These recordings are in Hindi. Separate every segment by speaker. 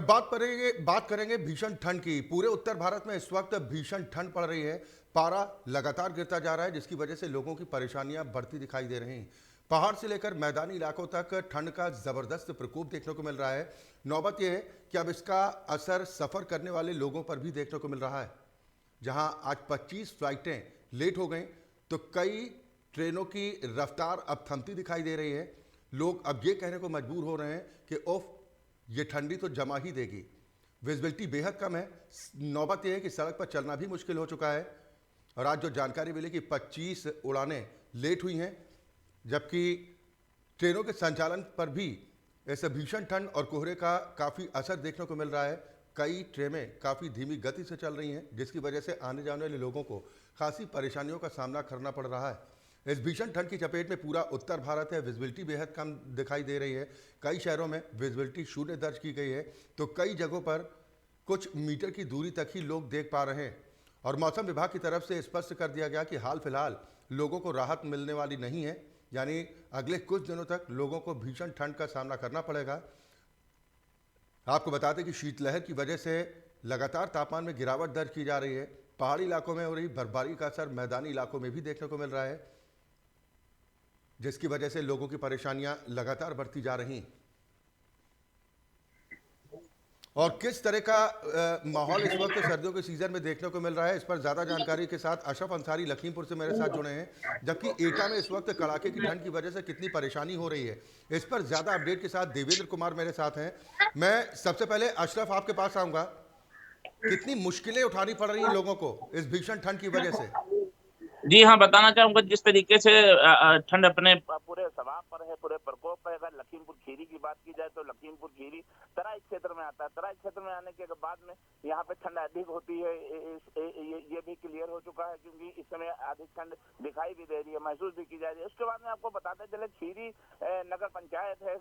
Speaker 1: बात करेंगे भीषण ठंड की। पूरे उत्तर भारत में इस वक्त भीषण ठंड पड़ रही है। पारा लगातार गिरता जा रहा है, जिसकी वजह से लोगों की परेशानियां बढ़ती दिखाई दे रही हैं। पहाड़ से लेकर मैदानी इलाकों तक ठंड का जबरदस्त प्रकोप देखने को मिल रहा है। नौबत यह है कि अब इसका असर सफर करने वाले लोगों पर भी देखने को मिल रहा है। जहां आज 25 फ्लाइटें लेट हो गई, तो कई ट्रेनों की रफ्तार अब थमती दिखाई दे रही है। लोग अब ये कहने को मजबूर हो रहे हैं कि उफ, ये ठंडी तो जमा ही देगी। विजिबिलिटी बेहद कम है। नौबत यह है कि सड़क पर चलना भी मुश्किल हो चुका है। और आज जो जानकारी मिली कि 25 उड़ानें लेट हुई हैं, जबकि ट्रेनों के संचालन पर भी ऐसे भीषण ठंड और कोहरे का काफ़ी असर देखने को मिल रहा है। कई ट्रेनें काफ़ी धीमी गति से चल रही हैं, जिसकी वजह से आने जाने वाले लोगों को खासी परेशानियों का सामना करना पड़ रहा है। इस भीषण ठंड की चपेट में पूरा उत्तर भारत है। विजिबिलिटी बेहद कम दिखाई दे रही है। कई शहरों में विजिबिलिटी शून्य दर्ज की गई है, तो कई जगहों पर कुछ मीटर की दूरी तक ही लोग देख पा रहे हैं। और मौसम विभाग की तरफ से स्पष्ट कर दिया गया कि हाल फिलहाल लोगों को राहत मिलने वाली नहीं है, यानी अगले कुछ दिनों तक लोगों को भीषण ठंड का सामना करना पड़ेगा। आपको बता दें कि शीतलहर की वजह से लगातार तापमान में गिरावट दर्ज की जा रही है। पहाड़ी इलाकों में हो रही बर्फबारी का असर मैदानी इलाकों में भी देखने को मिल रहा है, जिसकी वजह से लोगों की परेशानियां लगातार बढ़ती जा रही हैं। और किस तरह का माहौल इस वक्त सर्दियों के सीजन में देखने को मिल रहा है, इस पर ज्यादा जानकारी के साथ अशरफ अंसारी लखीमपुर से मेरे साथ जुड़े हैं। जबकि एटा में इस वक्त कड़ाके की ठंड की वजह से कितनी परेशानी हो रही है, इस पर ज्यादा अपडेट के साथ देवेंद्र कुमार मेरे साथ हैं। मैं सबसे पहले अशरफ आपके पास आऊंगा। कितनी मुश्किलें उठानी पड़ रही हैं लोगों को इस भीषण ठंड की वजह से?
Speaker 2: जी हाँ, बताना चाहूंगा जिस तरीके से ठंड अपने पूरे स्वभाव पर है, पूरे प्रकोप पर है। अगर लखीमपुर खीरी की बात की जाए तो लखीमपुर खीरी तराई क्षेत्र में आता है। तराई क्षेत्र में आने के बाद में यहाँ पे ठंड अधिक होती है। ये भी क्लियर हो चुका है, क्योंकि इस समय अधिक ठंड दिखाई भी दे रही है, महसूस भी की जा रही है। उसके बाद में आपको बताते चले खीरी नगर पंचायत है,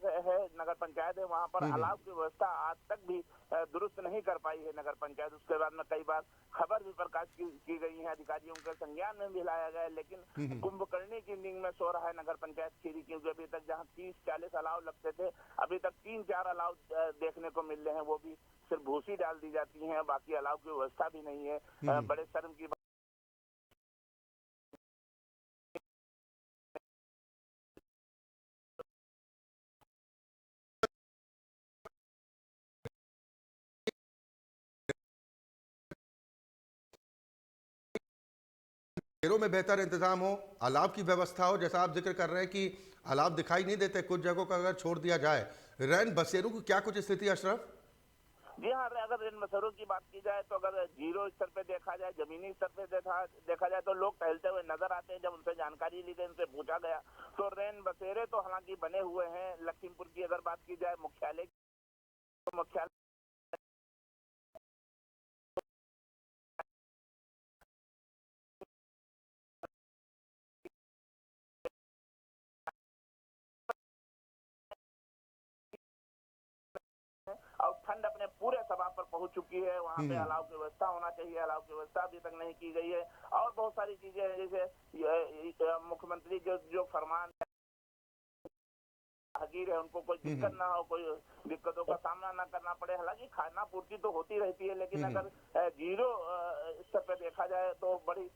Speaker 2: नगर पंचायत है। वहाँ पर अलाव की व्यवस्था आज तक भी दुरुस्त नहीं कर पाई है नगर पंचायत। उसके बाद में कई बार खबर भी प्रकाश की गई है, अधिकारियों के संज्ञान में भी लाया गया है, लेकिन कुंभकर्णी की नींद में सो रहा है नगर पंचायत खीरी, क्योंकि अभी तक जहां 30-40 अलाव लगते थे, अभी तक 3-4 अलाव देखने को मिल रहे हैं। वो भी सिर्फ भूसी डाल दी जाती है, बाकी अलाव की व्यवस्था भी नहीं है। बड़े शर्म की
Speaker 1: शहरों में बेहतर इंतजाम हो, अलाव की व्यवस्था हो। जैसा आप जिक्र कर रहे हैं कि अलाव दिखाई नहीं देते कुछ जगहों का, अगर छोड़ दिया जाए। रैन बसेरों की क्या कुछ स्थिति अशरफ?
Speaker 2: जी हाँ, अगर इन मसरों की बात की जाए तो अगर जीरो स्तर पे देखा जाए, जमीनी स्तर पे देखा जाए तो लोग टहलते हुए नजर आते हैं। जब उनसे जानकारी ली गई, उनसे पूछा गया, तो रैन बसेरे तो हालांकि बने हुए हैं। लखीमपुर की अगर बात की जाए मुख्यालय और ठंड अपने पूरे स्वभाव पर पहुंच चुकी है। वहां पे अलाव की व्यवस्था होना चाहिए, अलाव की व्यवस्था अभी तक नहीं की गई है। और बहुत सारी चीजें हैं, जैसे मुख्यमंत्री जो फरमान हकीर है, उनको कोई दिक्कत ना हो, कोई दिक्कतों का सामना ना करना पड़े। हालांकि खाना पूर्ति तो होती रहती है, लेकिन अगर जीरो स्तर पे देखा जाए तो बड़ी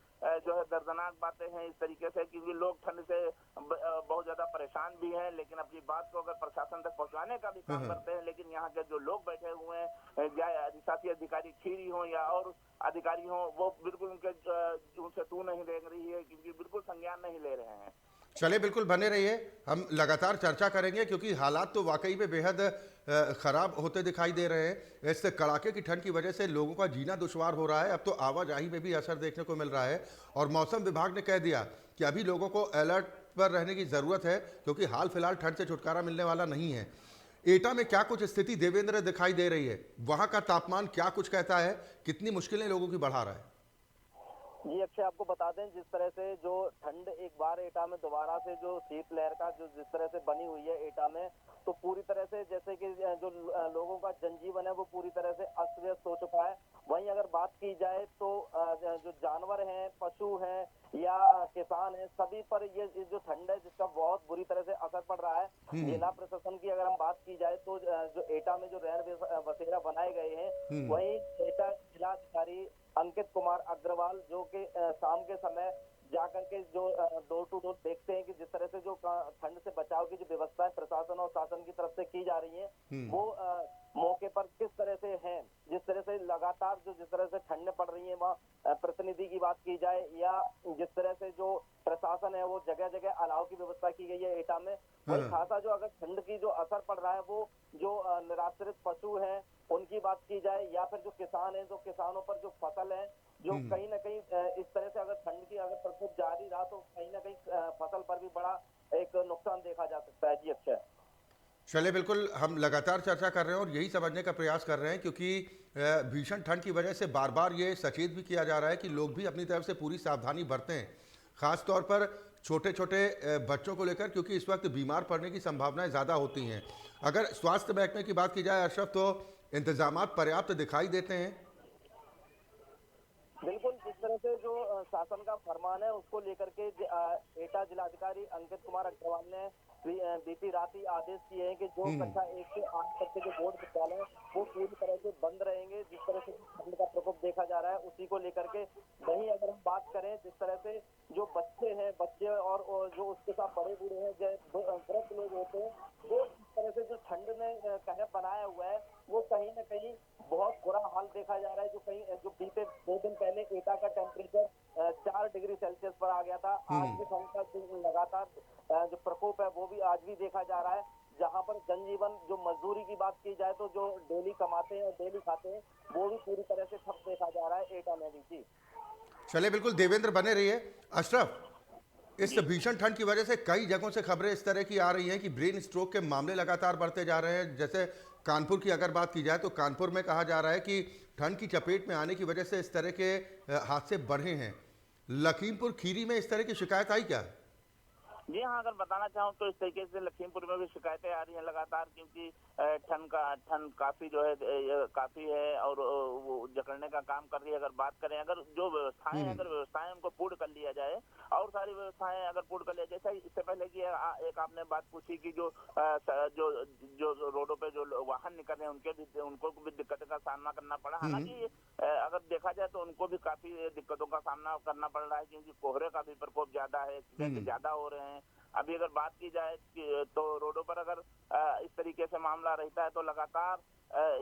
Speaker 2: जो है दर्दनाक बातें हैं इस तरीके से, क्योंकि लोग ठंड से बहुत ज्यादा परेशान भी हैं, लेकिन अपनी बात को अगर प्रशासन तक पहुंचाने का भी काम करते हैं। लेकिन यहाँ के जो लोग बैठे हुए हैं, या अधिशासी अधिकारी खीरी हो या और अधिकारी हो, वो बिल्कुल उनसे तू नहीं देख रही है, क्योंकि बिल्कुल संज्ञान नहीं ले रहे हैं।
Speaker 1: चलिए, बिल्कुल बने रहिए। हम लगातार चर्चा करेंगे, क्योंकि हालात तो वाकई में बेहद खराब होते दिखाई दे रहे हैं। इस कड़ाके की ठंड की वजह से लोगों का जीना दुश्वार हो रहा है। अब तो आवाजाही में भी असर देखने को मिल रहा है। और मौसम विभाग ने कह दिया कि अभी लोगों को अलर्ट पर रहने की ज़रूरत है, क्योंकि हाल फिलहाल ठंड से छुटकारा मिलने वाला नहीं है। एटा में क्या कुछ स्थिति देवेंद्र दिखाई दे रही है? वहाँ का तापमान क्या कुछ कहता है? कितनी मुश्किलें लोगों की बढ़ा रहा है?
Speaker 3: जी अक्षय, आपको बता दें जिस तरह से जो ठंड एक बार एटा में दोबारा से जो शीतलहर का जो जिस तरह से बनी हुई है एटा में, तो पूरी तरह से जैसे कि जो लोगों का जनजीवन है वो पूरी तरह से अस्त व्यस्त हो चुका है। वहीं अगर बात की जाए तो जो जानवर हैं, पशु हैं या किसान हैं, सभी पर ये जो ठंड है जिसका बहुत बुरी तरह से असर पड़ रहा है। जिला प्रशासन की अगर हम बात की जाए तो जो एटा में जो रैन बसेरा बनाए गए हैं, वहीं एटा जिलाधिकारी अंकित कुमार अग्रवाल जो कि शाम के समय जाकर के जो डोर टू डोर देखते हैं कि जिस तरह से जो ठंड से बचाव की जो व्यवस्थाएं प्रशासन और शासन की तरफ से की जा रही हैं, वो मौके पर किस तरह से हैं। जिस तरह से लगातार जिस तरह से ठंड पड़ रही है, वहाँ प्रतिनिधि की बात की जाए या जिस तरह से जो प्रशासन है वो जगह जगह अलाव की व्यवस्था की गई है एटा में, वही खासा जो अगर ठंड की जो असर पड़ रहा है वो जो निराश्रित पशु हैं उनकी बात की जाए या फिर जो किसान हैं, जो किसानों पर जो फसल है जो कहीं ना कहीं इस तरह से अगर ठंड की अगर प्रकोप जारी रहा तो कहीं ना कहीं फसल पर भी बड़ा एक नुकसान देखा जा सकता है। जी अक्षय।
Speaker 1: चलिए, बिल्कुल हम लगातार चर्चा कर रहे हैं और यही समझने का प्रयास कर रहे हैं, क्योंकि भीषण ठंड की वजह से बार बार ये सचेत भी किया जा रहा है कि लोग भी अपनी तरफ से पूरी सावधानी बरतें, खास तौर पर छोटे छोटे बच्चों को लेकर, क्योंकि इस वक्त बीमार पड़ने की संभावनाएं ज़्यादा होती हैं। अगर स्वास्थ्य महकमे की बात की जाए अशरफ, तो इंतजाम पर्याप्त दिखाई देते हैं।
Speaker 3: बिल्कुल, जिस तरह से जो शासन का फरमान है उसको लेकर के एटा जिलाधिकारी अंकित कुमार अग्रवाल ने बीती रात ही आदेश किए हैं कि जो कक्षा 1 से 8 तक के जो बोर्ड विद्यालय वो पूरी तरह से बंद रहेंगे। जिस तरह से ठंड का प्रकोप देखा जा रहा है उसी को लेकर के वहीं अगर हम बात करें जिस तरह से जो बच्चे हैं, बच्चे और जो उसके साथ बड़े बूढ़े हैं, जो वृद्ध लोग होते हैं, वो इस तरह से जो ठंड ने कहर बनाया हुआ है वो कहीं ना कहीं बहुत बुरा हाल देखा जा रहा है। जो बीते 2 दिन पहले एटा का टेम्परेचर 4 डिग्री सेल्सियस पर आ गया था। आज भी ठंड का जो लगातार जो प्रकोप है वो भी आज भी देखा जा रहा है, जहां पर जनजीवन जो मजदूरी की बात की जाए तो जो डेली कमाते हैं और डेली खाते हैं वो भी पूरी तरह से ठप देखा जा रहा है एटा में भी। जी
Speaker 1: चलिए, बिल्कुल देवेंद्र बने रहिए। अशरफ, इस भीषण ठंड की वजह से कई जगहों से खबरें इस तरह की आ रही हैं कि ब्रेन स्ट्रोक के मामले लगातार बढ़ते जा रहे हैं। जैसे कानपुर की अगर बात की जाए तो कानपुर में कहा जा रहा है कि ठंड की चपेट में आने की वजह से इस तरह के हादसे बढ़े हैं। लखीमपुर खीरी में इस तरह की शिकायत आई क्या?
Speaker 2: जी हाँ, अगर बताना चाहूँ तो इस तरीके से लखीमपुर में भी शिकायतें आ रही हैं लगातार, क्योंकि ठंड काफी जो है काफी है और वो जकड़ने का काम कर रही है। अगर बात करें, अगर जो व्यवस्थाएं हैं, अगर व्यवस्थाएं उनको पूर्ण कर लिया जाए और सारी व्यवस्थाएं अगर पूर्ण कर लिया, जैसा इससे पहले की एक आपने बात पूछी कि जो जो रोडों पे जो वाहन निकल रहे हैं उनको भी दिक्कत का सामना करना पड़ा। हालांकि अगर देखा जाए तो उनको भी काफी दिक्कतों का सामना करना पड़ रहा है, क्योंकि कोहरे का भी प्रकोप ज्यादा है, एक्सीडेंट ज्यादा हो रहे हैं। अभी अगर बात की जाए तो रोडों पर अगर इस तरीके से मामला रहता है तो लगातार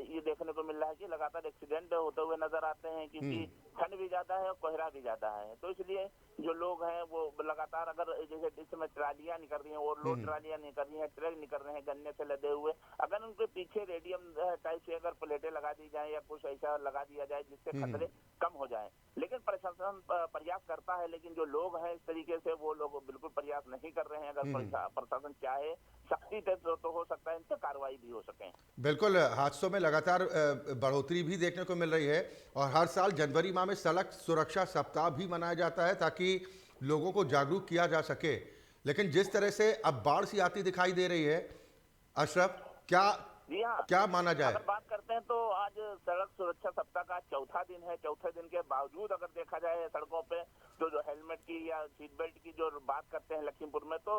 Speaker 2: ये देखने को मिल रहा है कि लगातार एक्सीडेंट होते हुए नजर आते हैं, क्योंकि ठंड भी ज्यादा है और कोहरा भी ज्यादा है। तो इसलिए जो लोग हैं वो लगातार, अगर जैसे इस समय ट्रालियां निकल रही हैं, ओवरलोड ट्रालियां निकल रही हैं, ट्रक निकल रहे हैं गन्ने से लदे हुए, अगर उनके पीछे रेडियम टाइप से अगर प्लेटें लगा दी जाए या कुछ ऐसा लगा दिया जाए जिससे खतरे कम हो जाए। लेकिन प्रशासन प्रयास करता है, लेकिन जो लोग हैं इस तरीके से वो लोग बिल्कुल प्रयास नहीं कर रहे हैं। अगर प्रशासन चाहे सख्ती तो हो सकता है इनसे कार्रवाई भी हो सके।
Speaker 1: बिल्कुल, हादसों में लगातार बढ़ोतरी भी देखने को मिल रही है और हर साल जनवरी माह में सड़क सुरक्षा सप्ताह भी मनाया जाता है ताकि लोगों को जागरूक किया जा सके। लेकिन जिस तरह से अब बाढ़ सी आती दिखाई दे रही है अशरफ, क्या माना जाए?
Speaker 2: अगर बात करते हैं तो आज सड़क सुरक्षा सप्ताह का चौथा दिन है। चौथे दिन के बावजूद अगर देखा जाए सड़कों पे जो हेलमेट की या सीट बेल्ट की जो बात करते हैं लखीमपुर में, तो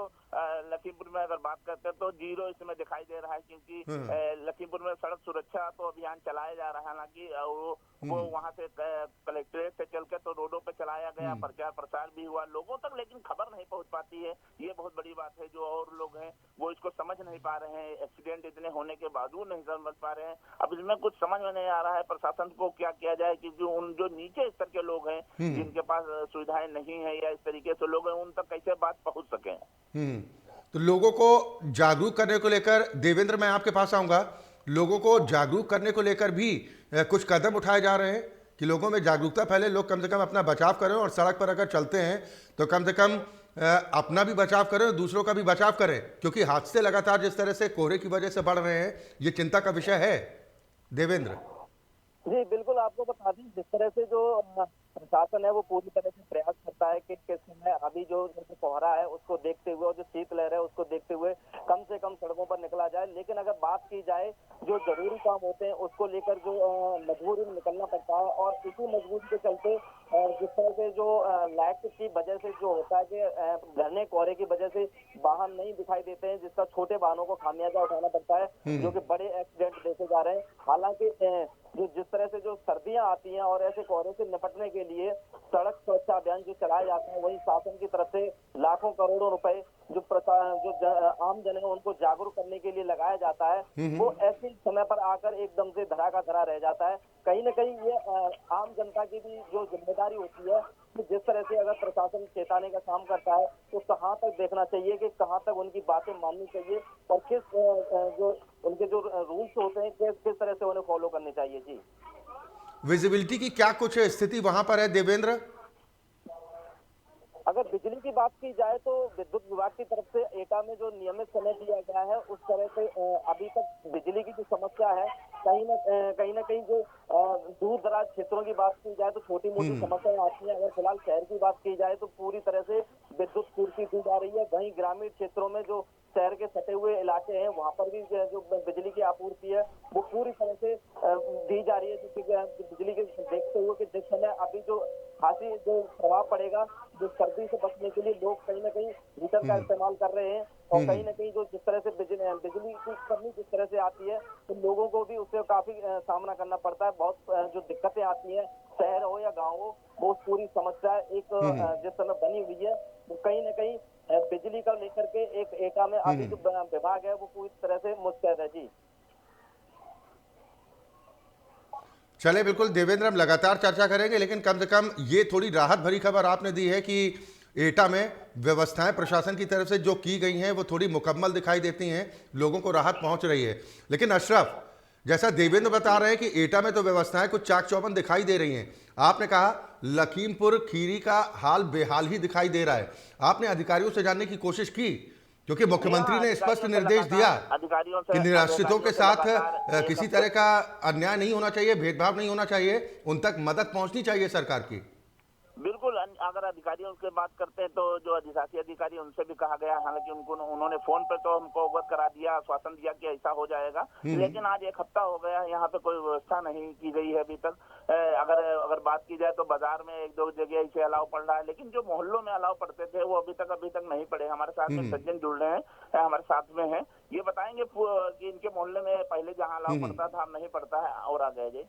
Speaker 2: लखीमपुर में अगर बात करते हैं तो 0 इसमें दिखाई दे रहा है, क्योंकि लखीमपुर में सड़क सुरक्षा तो अभियान चलाया जा रहा है। हालांकि वो वहाँ से कलेक्ट्रेट से चल के तो रोडों पे चलाया गया, प्रचार प्रसार भी हुआ लोगों तक, लेकिन खबर नहीं पहुँच पाती है। ये बहुत बड़ी बात है। जो और लोग हैं वो इसको समझ नहीं पा रहे हैं, एक्सीडेंट इतने होने के बावजूद नहीं समझ पा रहे हैं। अब इसमें कुछ समझ में नहीं आ रहा है प्रशासन को क्या किया जाए कि जो नीचे स्तर के लोग हैं जिनके पास सुविधाएं नहीं है या इस तरीके से लोग हैं, उन तक कैसे बात पहुंच सके।
Speaker 1: तो लोगों को जागरूक करने को लेकर देवेंद्र, मैं आपके पास आऊंगा, लोगों को जागरूक करने को लेकर भी कुछ कदम उठाए जा रहे हैं कि लोगों में जागरूकता फैले, लोग कम से कम अपना बचाव करें और सड़क पर अगर चलते हैं तो कम से कम अपना भी बचाव करें और दूसरों का भी बचाव करें, क्योंकि हादसे लगातार जिस तरह से कोहरे की वजह से बढ़ रहे हैं ये चिंता का विषय है। देवेंद्र
Speaker 3: जी बिल्कुल, आपको बता दें जिस तरह से जो प्रशासन है वो पूरी तरह से प्रयास करता है कि किस समय अभी जो कोहरा है उसको देखते हुए और जो शीतलहर है उसको देखते हुए कम से कम सड़कों पर निकला जाए। लेकिन अगर बात की जाए जो जरूरी काम होते हैं उसको लेकर जो मजबूरी में निकलना पड़ता है और इसी मजबूरी के चलते जिस तरह से जो लाइट की वजह से जो होता है कि घने कोहरे की वजह से वाहन नहीं दिखाई देते हैं, जिसका छोटे वाहनों को खामियाजा उठाना पड़ता है, जो कि बड़े एक्सीडेंट देखे जा रहे हैं। हालांकि जो जिस तरह से जो सर्दियां आती हैं और ऐसे कोहरे से निपटने के लिए सड़क सुरक्षा अभियान जो चलाया जाता है, वही शासन की तरफ से लाखों करोड़ों रुपए जो आम जन है उनको जागरूक करने के लिए लगाया जाता है, वो ऐसे समय पर आकर एकदम से धरा का धरा रह जाता है। कहीं न कहीं ये आम जनता की भी जो जिम्मेदारी होती है कि जिस तरह से अगर प्रशासन चेताने का काम करता है तो कहाँ तक देखना चाहिए, कि कहाँ तक उनकी बातें माननी चाहिए और किस जो उनके जो रूल्स होते हैं किस तरह से उन्हें फॉलो करने चाहिए। जी,
Speaker 1: विजिबिलिटी की क्या कुछ स्थिति वहां पर है देवेंद्र?
Speaker 3: अगर बिजली की बात की जाए तो विद्युत विभाग की तरफ से एटा में जो नियमित समय दिया गया है, उस तरह से अभी तक बिजली की जो समस्या है कहीं ना कहीं जो दूर दराज क्षेत्रों की बात की जाए तो छोटी मोटी समस्याएं आती हैं। अगर फिलहाल शहर की बात की जाए तो पूरी तरह से विद्युत पूर्ति दी जा रही है। वहीं ग्रामीण क्षेत्रों में जो शहर के सटे हुए इलाके हैं वहां पर भी जो बिजली की आपूर्ति है वो पूरी तरह से दी जा रही है, क्योंकि बिजली के देखते हुए कि जिस समय अभी जो खासी जो प्रभाव पड़ेगा, जो सर्दी से बचने के लिए लोग कहीं ना कहीं हीटर का इस्तेमाल कर रहे हैं और कहीं ना कहीं जो जिस तरह से बिजली की कमी जिस तरह से आती है तो लोगों को भी उससे काफी सामना करना पड़ता है। बहुत जो दिक्कतें आती है, शहर हो या गाँव हो, वो पूरी समस्या एक जिस समय बनी हुई है वो कहीं ना कहीं बिजली का लेकर के एक एटा में अभी जो विभाग है वो पूरी तरह से मुस्तैद है। जी,
Speaker 1: चले बिल्कुल देवेंद्र, हम लगातार चर्चा करेंगे, लेकिन कम से कम ये थोड़ी राहत भरी खबर आपने दी है कि एटा में व्यवस्थाएं प्रशासन की तरफ से जो की गई हैं वो थोड़ी मुकम्मल दिखाई देती हैं, लोगों को राहत पहुंच रही है। लेकिन अशरफ, जैसा देवेंद्र बता रहे हैं कि एटा में तो व्यवस्थाएं कुछ चाक चौबंद दिखाई दे रही हैं, आपने कहा लखीमपुर खीरी का हाल बेहाल ही दिखाई दे रहा है। आपने अधिकारियों से जानने की कोशिश की, क्योंकि मुख्यमंत्री ने स्पष्ट निर्देश दिया कि निराश्रितों के साथ किसी तरह का अन्याय नहीं होना चाहिए, भेदभाव नहीं होना चाहिए, उन तक मदद पहुंचनी चाहिए सरकार की।
Speaker 2: बिल्कुल, अगर अधिकारियों से बात करते हैं तो जो अधिशासी अधिकारी उनसे भी कहा गया, हालांकि उन्होंने फोन पे तो हमको अवगत करा दिया, आश्वासन दिया कि ऐसा हो जाएगा, लेकिन आज एक हफ्ता हो गया यहाँ पे कोई व्यवस्था नहीं की गई है अभी तक। अगर बात की जाए तो बाजार में एक दो जगह इसे अलाव पड़ रहा है, लेकिन जो मोहल्लों में अलाव पड़ते थे वो अभी तक नहीं पड़े। हमारे साथ में सज्जन जुड़ रहे हैं, हमारे साथ में है, ये बताएंगे कि इनके मोहल्ले में पहले जहाँ अलाव पड़ता था अब नहीं पड़ता है और आ गया जी।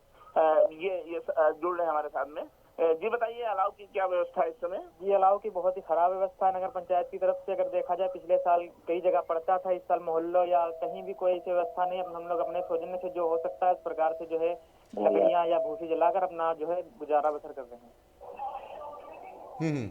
Speaker 2: ये जुड़ रहे हैं हमारे साथ में। जी बताइए, अलाव की क्या व्यवस्था है इस समय?
Speaker 4: जी, अलाव की बहुत ही खराब व्यवस्था है नगर पंचायत की तरफ से। अगर देखा जाए पिछले साल कई जगह पड़ता था, इस साल मोहल्लों या कहीं भी कोई ऐसी व्यवस्था नहीं। अब हम लोग अपने सौजन्य से जो हो सकता है इस प्रकार से जो है लकड़ियां या भूसी जलाकर अपना जो है गुजारा बसर कर रहे हैं।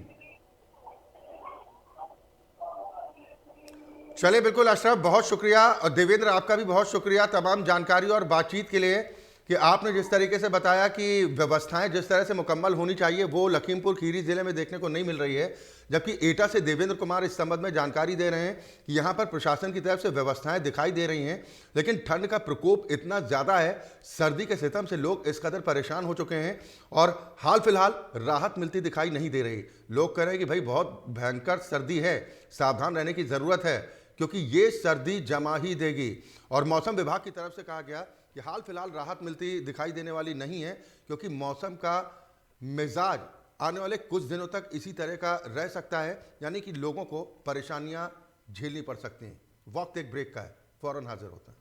Speaker 1: चले बिल्कुल अशरफ, बहुत शुक्रिया, और देवेंद्र आपका भी बहुत शुक्रिया तमाम जानकारी और बातचीत के लिए, कि आपने जिस तरीके से बताया कि व्यवस्थाएं जिस तरह से मुकम्मल होनी चाहिए वो लखीमपुर खीरी जिले में देखने को नहीं मिल रही है, जबकि एटा से देवेंद्र कुमार इस संबंध में जानकारी दे रहे हैं कि यहाँ पर प्रशासन की तरफ से व्यवस्थाएं दिखाई दे रही हैं, लेकिन ठंड का प्रकोप इतना ज़्यादा है, सर्दी के सितम से लोग इस कदर परेशान हो चुके हैं और हाल फिलहाल राहत मिलती दिखाई नहीं दे रही। लोग कह रहे हैं कि भाई बहुत भयंकर सर्दी है, सावधान रहने की ज़रूरत है, क्योंकि ये सर्दी जमा ही देगी। और मौसम विभाग की तरफ से कहा गया कि हाल फिलहाल राहत मिलती दिखाई देने वाली नहीं है, क्योंकि मौसम का मिजाज आने वाले कुछ दिनों तक इसी तरह का रह सकता है, यानी कि लोगों को परेशानियां झेलनी पड़ सकती हैं। वक्त एक ब्रेक का है, फौरन हाजिर होता है।